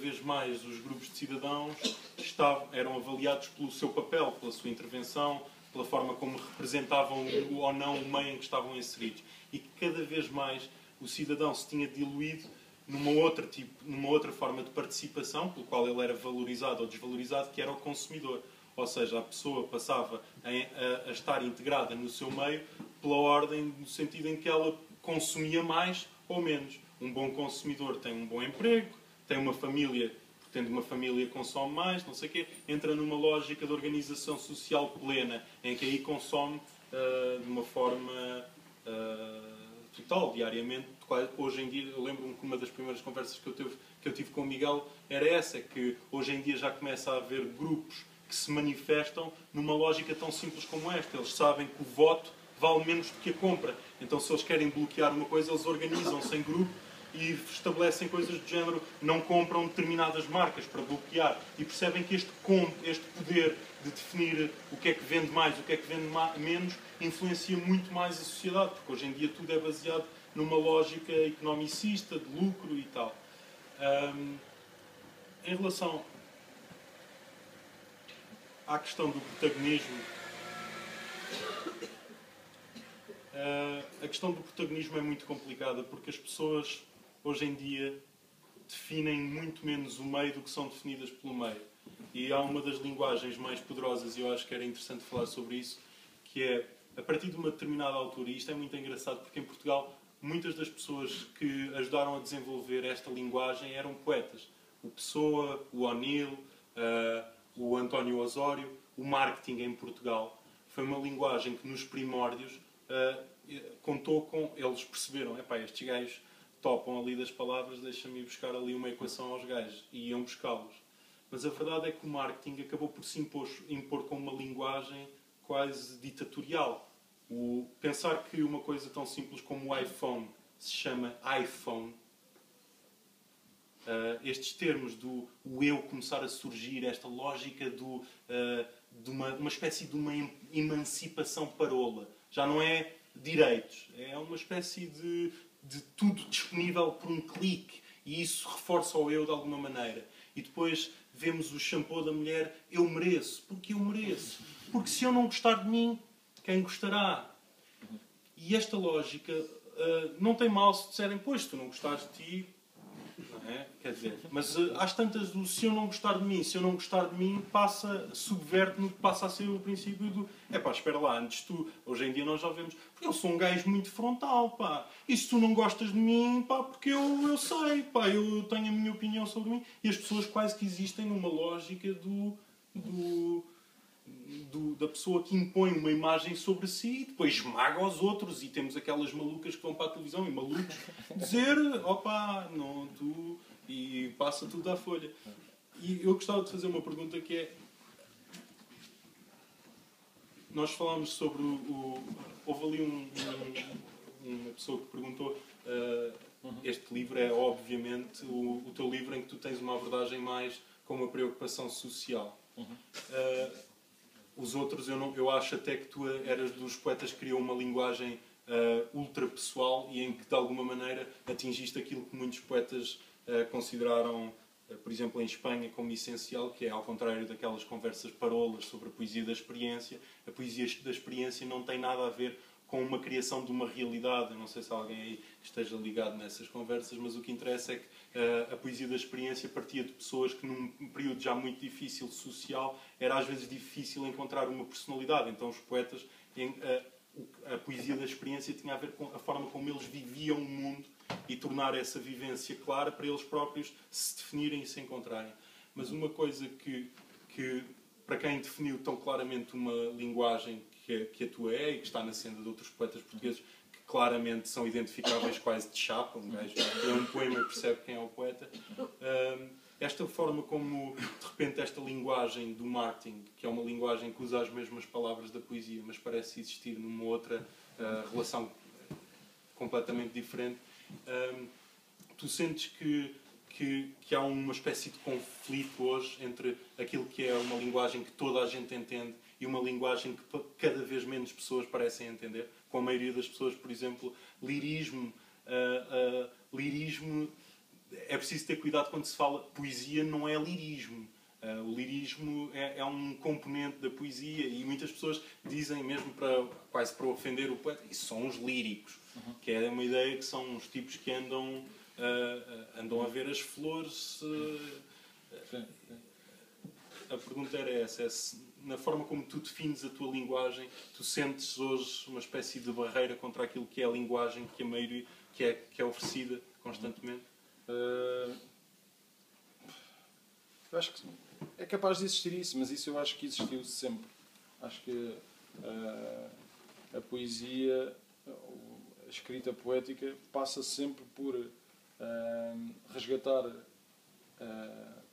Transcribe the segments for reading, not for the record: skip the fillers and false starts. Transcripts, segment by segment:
vez mais os grupos de cidadãos eram avaliados pelo seu papel, pela sua intervenção, pela forma como representavam ou não o meio em que estavam inseridos. E que cada vez mais o cidadão se tinha diluído numa outra forma de participação, pelo qual ele era valorizado ou desvalorizado, que era o consumidor. Ou seja, a pessoa passava a estar integrada no seu meio pela ordem, no sentido em que ela consumia mais ou menos. Um bom consumidor tem um bom emprego, tem uma família, tendo uma família consome mais, não sei o quê, entra numa lógica de organização social plena, em que aí consome de uma forma total, diariamente. Hoje em dia, eu lembro-me que uma das primeiras conversas que eu tive com o Miguel era essa, que hoje em dia já começa a haver grupos que se manifestam numa lógica tão simples como esta. Eles sabem que o voto vale menos do que a compra. Então, se eles querem bloquear uma coisa, eles organizam-se em grupo e estabelecem coisas do género, não compram determinadas marcas para bloquear. E percebem que este poder de definir o que é que vende mais, o que é que vende menos, influencia muito mais a sociedade, porque hoje em dia tudo é baseado numa lógica economicista, de lucro e tal. Em relação à questão do protagonismo, a questão do protagonismo é muito complicada, porque as pessoas hoje em dia definem muito menos o meio do que são definidas pelo meio. E há uma das linguagens mais poderosas, e eu acho que era interessante falar sobre isso, que é, a partir de uma determinada altura, e isto é muito engraçado, porque em Portugal muitas das pessoas que ajudaram a desenvolver esta linguagem eram poetas. O Pessoa, o O'Neill, o António Osório, o marketing em Portugal. Foi uma linguagem que nos primórdios contou com... Eles perceberam, estes gajos topam ali das palavras, deixa-me ir buscar ali uma equação aos gajos. E iam buscá-los. Mas a verdade é que o marketing acabou por se impor com uma linguagem quase ditatorial. Pensar que uma coisa tão simples como o iPhone se chama iPhone, estes termos do o eu começar a surgir, esta lógica de uma espécie de uma emancipação parola. Já não é direitos, é uma espécie de tudo disponível por um clique, e isso reforça o eu de alguma maneira. E depois vemos o shampoo da mulher, eu mereço. Porque eu mereço? Porque se eu não gostar de mim, quem gostará? E esta lógica não tem mal se disserem, pois, se tu não gostares de ti, não é? Quer dizer, mas às tantas do se eu não gostar de mim, se eu não gostar de mim, subverte-no, passa a ser o princípio do espera lá, antes tu, hoje em dia nós já vemos, porque eu sou um gajo muito frontal, pá, e se tu não gostas de mim, pá, porque eu sei, pá, eu tenho a minha opinião sobre mim, e as pessoas quase que existem numa lógica da pessoa que impõe uma imagem sobre si e depois esmaga aos outros, e temos aquelas malucas que vão para a televisão e malucos dizer, opá, não, tu, e passa tudo à folha. E eu gostava de fazer uma pergunta que é, nós falámos sobre houve ali uma pessoa que perguntou, este livro é obviamente o teu livro em que tu tens uma abordagem mais com uma preocupação social. Os outros, eu acho até que tu eras dos poetas que criam uma linguagem ultra pessoal e em que, de alguma maneira, atingiste aquilo que muitos poetas consideraram, por exemplo, em Espanha, como essencial, que é, ao contrário daquelas conversas parolas sobre a poesia da experiência, a poesia da experiência não tem nada a ver com uma criação de uma realidade. Eu não sei se alguém aí esteja ligado nessas conversas, mas o que interessa é que a poesia da experiência partia de pessoas que, num período já muito difícil social, era às vezes difícil encontrar uma personalidade. Então os poetas, a poesia da experiência tinha a ver com a forma como eles viviam o mundo e tornar essa vivência clara para eles próprios se definirem e se encontrarem. Mas uma coisa que para quem definiu tão claramente uma linguagem que a tua é e que está na senda de outros poetas portugueses que claramente são identificáveis quase de chapa, um gajo lê um poema e percebe quem é o poeta, esta forma como de repente esta linguagem do marketing, que é uma linguagem que usa as mesmas palavras da poesia, mas parece existir numa outra relação completamente diferente, tu sentes que há uma espécie de conflito hoje entre aquilo que é uma linguagem que toda a gente entende e uma linguagem que cada vez menos pessoas parecem entender? Com a maioria das pessoas, por exemplo, lirismo é preciso ter cuidado quando se fala poesia, não é lirismo. O lirismo é um componente da poesia e muitas pessoas dizem, mesmo quase para ofender o poeta, isso são os líricos, que é uma ideia que são uns tipos que andam a ver as flores. A pergunta era essa, é se, na forma como tu defines a tua linguagem, tu sentes hoje uma espécie de barreira contra aquilo que é a linguagem que a maioria que é oferecida constantemente? Eu acho que é capaz de existir isso, mas isso eu acho que existiu sempre. Acho que a poesia, a escrita poética, passa sempre por resgatar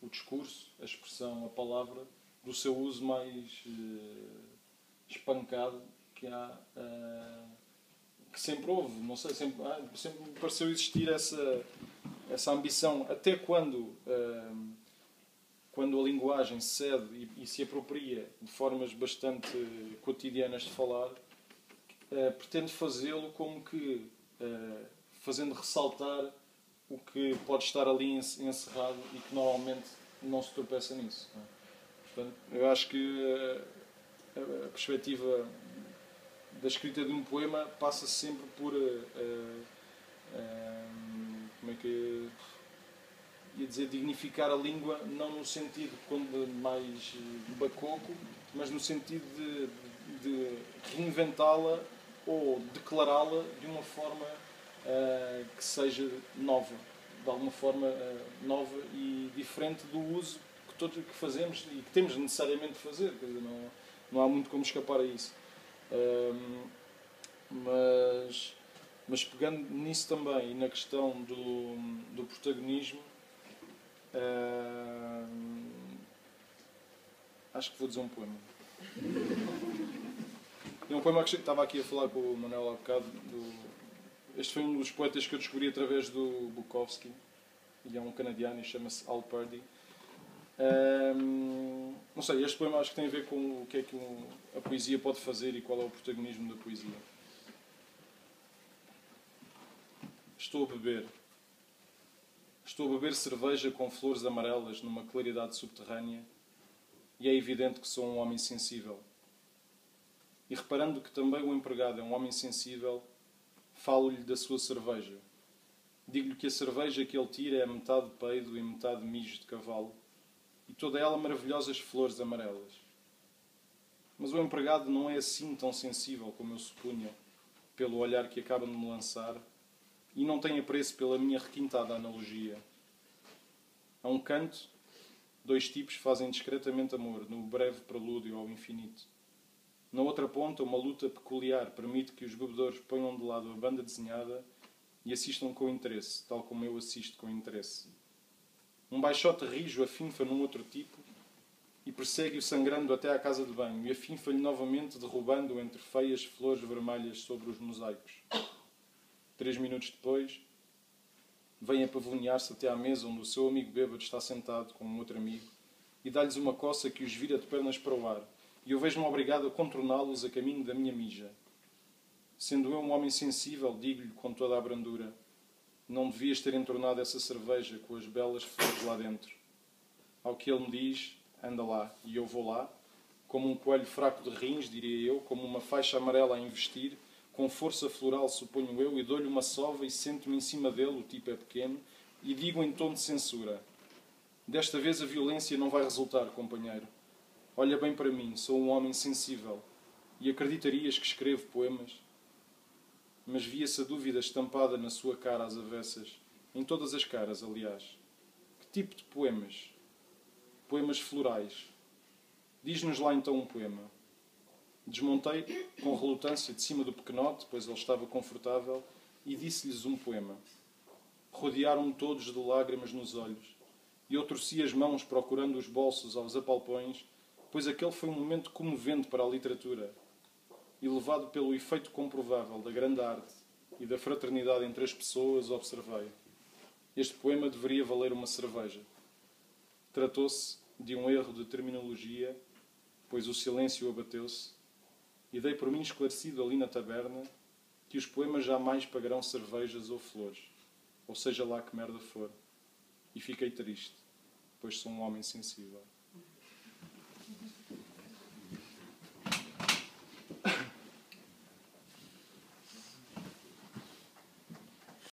o discurso, a expressão, a palavra, do seu uso mais espancado que há, que sempre houve. Não sei, sempre me pareceu existir essa ambição, até quando a linguagem cede e se apropria de formas bastante cotidianas de falar, pretende fazê-lo como que fazendo ressaltar o que pode estar ali encerrado e que normalmente não se tropeça nisso. Não é? Portanto, eu acho que a perspectiva da escrita de um poema passa sempre por como é que ia dizer, dignificar a língua, não no sentido mais bacoco, mas no sentido de reinventá-la ou declará-la de uma forma que seja nova, de alguma forma nova e diferente do uso que fazemos e que temos necessariamente de fazer. Quer dizer, não há muito como escapar a isso. Mas pegando nisso também e na questão do protagonismo, acho que vou dizer um poema. É um poema que estava aqui a falar com o Manuel há bocado. Este foi um dos poetas que eu descobri através do Bukowski. E é um canadiano e chama-se Al Purdy. Não sei, este poema acho que tem a ver com o que é que a poesia pode fazer e qual é o protagonismo da poesia. Estou a beber cerveja com flores amarelas numa claridade subterrânea e é evidente que sou um homem sensível. E reparando que também o empregado é um homem sensível, falo-lhe da sua cerveja. Digo-lhe que a cerveja que ele tira é metade peido e metade mijo de cavalo e toda ela maravilhosas flores amarelas. Mas o empregado não é assim tão sensível como eu supunha, pelo olhar que acaba de me lançar, e não tem apreço pela minha requintada analogia. A um canto, dois tipos fazem discretamente amor, no breve prelúdio ao infinito. Na outra ponta, uma luta peculiar permite que os bebedores ponham de lado a banda desenhada e assistam com interesse, tal como eu assisto com interesse. Um baixote rijo afinfa num outro tipo e persegue-o sangrando até à casa de banho e afinfa-lhe novamente, derrubando-o entre feias flores vermelhas sobre os mosaicos. 3 minutos depois, vem apavilhar-se até à mesa onde o seu amigo bêbado está sentado com um outro amigo e dá-lhes uma coça que os vira de pernas para o ar, e eu vejo-me obrigado a contorná-los a caminho da minha mija. Sendo eu um homem sensível, digo-lhe com toda a brandura: não devias ter entornado essa cerveja com as belas flores lá dentro. Ao que ele me diz: anda lá, e eu vou lá, como um coelho fraco de rins, diria eu, como uma faixa amarela a investir, com força floral, suponho eu, e dou-lhe uma sova e sento-me em cima dele, o tipo é pequeno, e digo em tom de censura: desta vez a violência não vai resultar, companheiro. Olha bem para mim, sou um homem sensível, e acreditarias que escrevo poemas? Mas via-se a dúvida estampada na sua cara às avessas, em todas as caras, aliás. Que tipo de poemas? Poemas florais. Diz-nos lá então um poema. Desmontei com relutância de cima do pequenote, pois ele estava confortável, e disse-lhes um poema. Rodearam-me todos de lágrimas nos olhos, e eu torci as mãos procurando os bolsos aos apalpões, pois aquele foi um momento comovente para a literatura, e levado pelo efeito comprovável da grande arte e da fraternidade entre as pessoas, observei. Este poema deveria valer uma cerveja. Tratou-se de um erro de terminologia, pois o silêncio abateu-se, e dei por mim esclarecido ali na taberna que os poemas jamais pagarão cervejas ou flores, ou seja lá que merda for. e fiquei triste, pois sou um homem sensível.